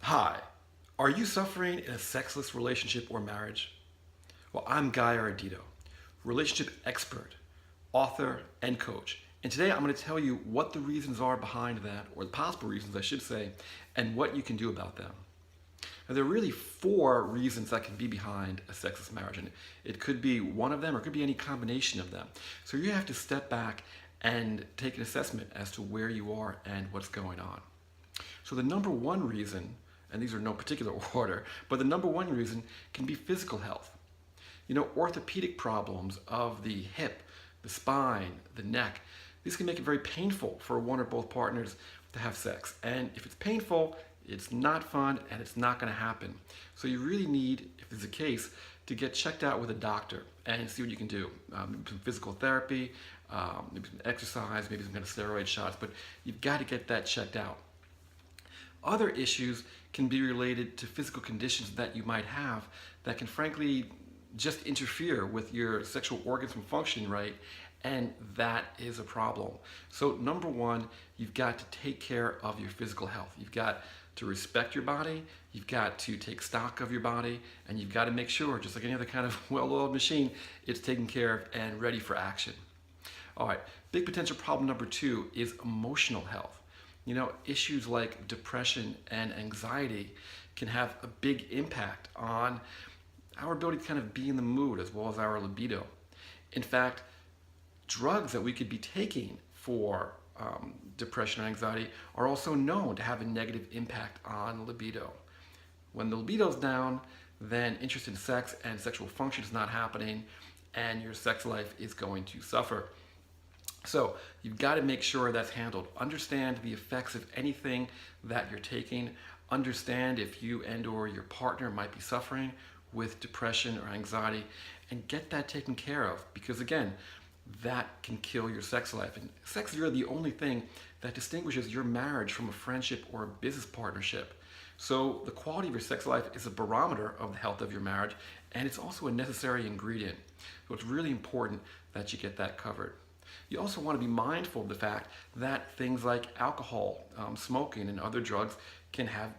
Hi, are you suffering in a sexless relationship or marriage? Well, I'm Guy Ardito, relationship expert, author, and coach. And today I'm going to tell you what the reasons are behind that, or the possible reasons, I should say, and what you can do about them. Now, there are really four reasons that can be behind a sexless marriage, and it could be one of them or it could be any combination of them. So you have to step back and take an assessment as to where you are and what's going on. So the number one reason, and these are no particular order, but the number one reason can be physical health. Orthopedic problems of the hip, the spine, the neck, these can make it very painful for one or both partners to have sex. And if it's painful, it's not fun and it's not going to happen. So you really need, if this is the case, to get checked out with a doctor and see what you can do. Maybe some physical therapy, maybe some exercise, maybe some kind of steroid shots, but you've got to get that checked out. Other issues can be related to physical conditions that you might have that can frankly just interfere with your sexual organs from functioning right, and that is a problem. So number one, you've got to take care of your physical health. You've got to respect your body, you've got to take stock of your body, and you've got to make sure, just like any other kind of well-oiled machine, it's taken care of and ready for action. All right, big potential problem number two is emotional health. Issues like depression and anxiety can have a big impact on our ability to kind of be in the mood as well as our libido. In fact, drugs that we could be taking for depression and anxiety are also known to have a negative impact on libido. When the libido's down, then interest in sex and sexual function is not happening, and your sex life is going to suffer. So you've got to make sure that's handled. Understand the effects of anything that you're taking. Understand if you and or your partner might be suffering with depression or anxiety, and get that taken care of, because again, that can kill your sex life. And sex is really the only thing that distinguishes your marriage from a friendship or a business partnership. So the quality of your sex life is a barometer of the health of your marriage, and it's also a necessary ingredient. So it's really important that you get that covered. You also want to be mindful of the fact that things like alcohol, smoking, and other drugs can have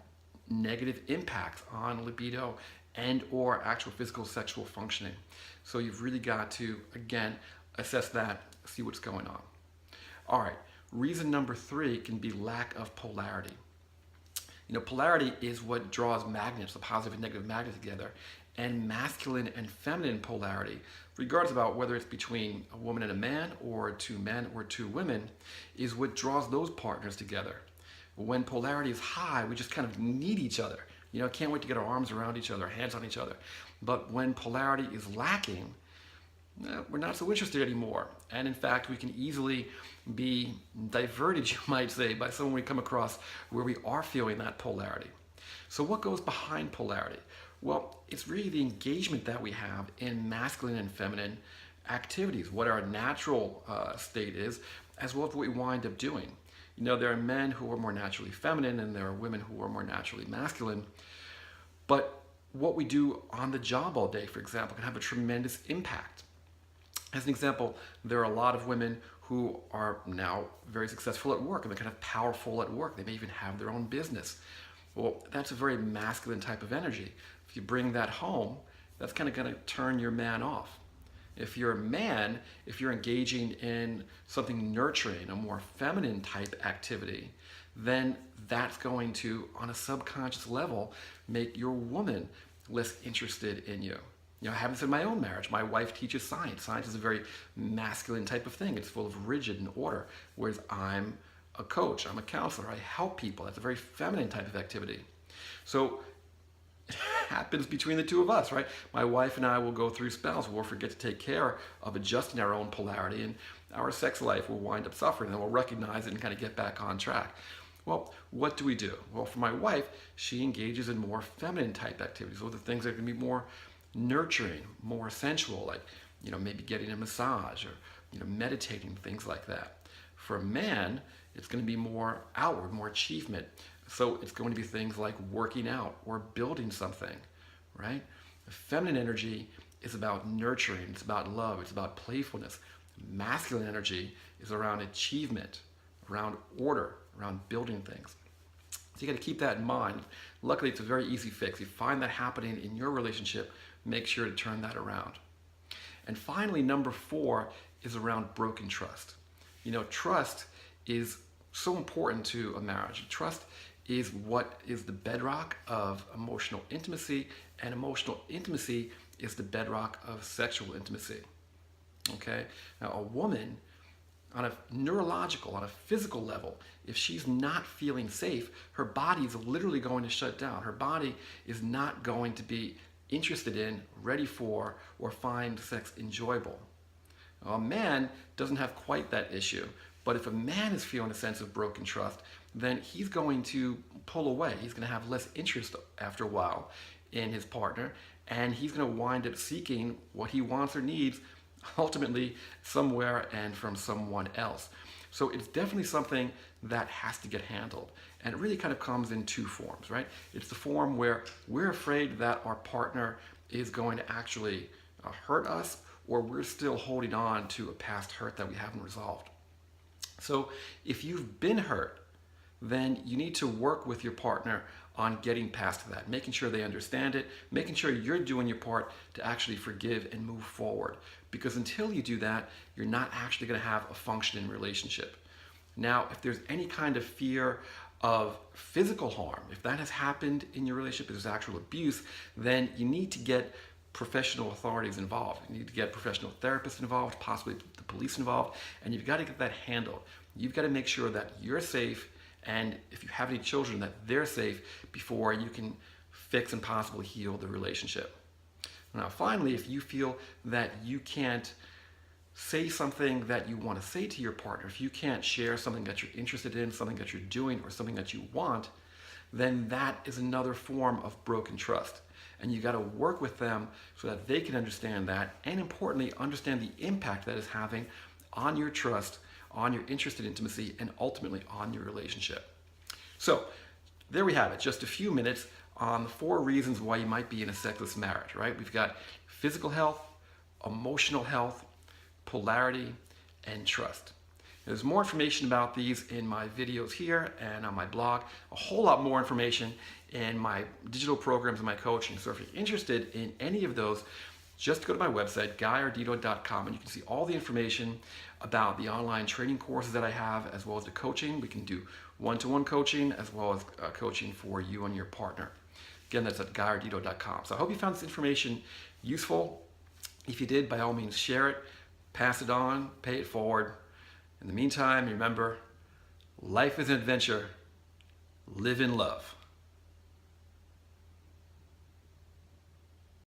negative impacts on libido and or actual physical sexual functioning. So you've really got to, again, assess that, see what's going on. All right, reason number three can be lack of polarity. Polarity is what draws magnets, the positive and negative magnets together, and masculine and feminine polarity, regardless about whether it's between a woman and a man, or two men or two women, is what draws those partners together. When polarity is high, we just kind of need each other. Can't wait to get our arms around each other, hands on each other. But when polarity is lacking, we're not so interested anymore. And in fact, we can easily be diverted, you might say, by someone we come across where we are feeling that polarity. So what goes behind polarity? Well, it's really the engagement that we have in masculine and feminine activities, what our natural state is, as well as what we wind up doing. There are men who are more naturally feminine and there are women who are more naturally masculine. But what we do on the job all day, for example, can have a tremendous impact. As an example, there are a lot of women who are now very successful at work and they're kind of powerful at work. They may even have their own business. Well, that's a very masculine type of energy. If you bring that home, that's kind of going to turn your man off. If you're a man, if you're engaging in something nurturing, a more feminine type activity, then that's going to, on a subconscious level, make your woman less interested in you. I have this in my own marriage. My wife teaches science. Science is a very masculine type of thing. It's full of rigid and order, whereas I'm a coach, I'm a counselor, I help people. That's a very feminine type of activity. So it happens between the two of us, right? My wife and I will go through spells where we'll forget to take care of adjusting our own polarity, and our sex life will wind up suffering, and we'll recognize it and kind of get back on track. Well, what do we do? Well, for my wife, she engages in more feminine type activities. Those are the things that can be more nurturing, more sensual, like maybe getting a massage or meditating, things like that. For a man, it's going to be more outward, more achievement. So it's going to be things like working out or building something, right? The feminine energy is about nurturing, it's about love, it's about playfulness. Masculine energy is around achievement, around order, around building things. So you got to keep that in mind. Luckily, it's a very easy fix. If you find that happening in your relationship, make sure to turn that around. And finally, number 4 is around broken trust. Trust is so important to a marriage. Trust is what is the bedrock of emotional intimacy, and emotional intimacy is the bedrock of sexual intimacy. Okay? Now, a woman, on a neurological, on a physical level, if she's not feeling safe, her body is literally going to shut down. Her body is not going to be interested in, ready for, or find sex enjoyable. A man doesn't have quite that issue, but if a man is feeling a sense of broken trust, then he's going to pull away. He's going to have less interest after a while in his partner, and he's going to wind up seeking what he wants or needs ultimately somewhere and from someone else. So it's definitely something that has to get handled. And it really kind of comes in 2 forms, right? It's the form where we're afraid that our partner is going to actually hurt us, or we're still holding on to a past hurt that we haven't resolved. So if you've been hurt, then you need to work with your partner on getting past that, making sure they understand it, making sure you're doing your part to actually forgive and move forward. Because until you do that, you're not actually going to have a functioning relationship. Now, if there's any kind of fear of physical harm, if that has happened in your relationship, if there's actual abuse, then you need to get professional authorities involved. You need to get professional therapists involved, possibly the police involved, and you've got to get that handled. You've got to make sure that you're safe, and if you have any children, that they're safe before you can fix and possibly heal the relationship. Now, finally, if you feel that you can't say something that you want to say to your partner, if you can't share something that you're interested in, something that you're doing, or something that you want, then that is another form of broken trust. And you got to work with them so that they can understand that, and importantly, understand the impact that is having on your trust, on your interest in intimacy, and ultimately on your relationship. So there we have it, just a few minutes on the 4 reasons why you might be in a sexless marriage, right? We've got physical health, emotional health, polarity, and trust. There's more information about these in my videos here and on my blog, a whole lot more information in my digital programs and my coaching. So if you're interested in any of those, just go to my website, guyardito.com, and you can see all the information about the online training courses that I have, as well as the coaching. We can do one-to-one coaching, as well as coaching for you and your partner. Again, that's at guyardito.com. So I hope you found this information useful. If you did, by all means, share it, pass it on, pay it forward. In the meantime, remember, life is an adventure. Live in love.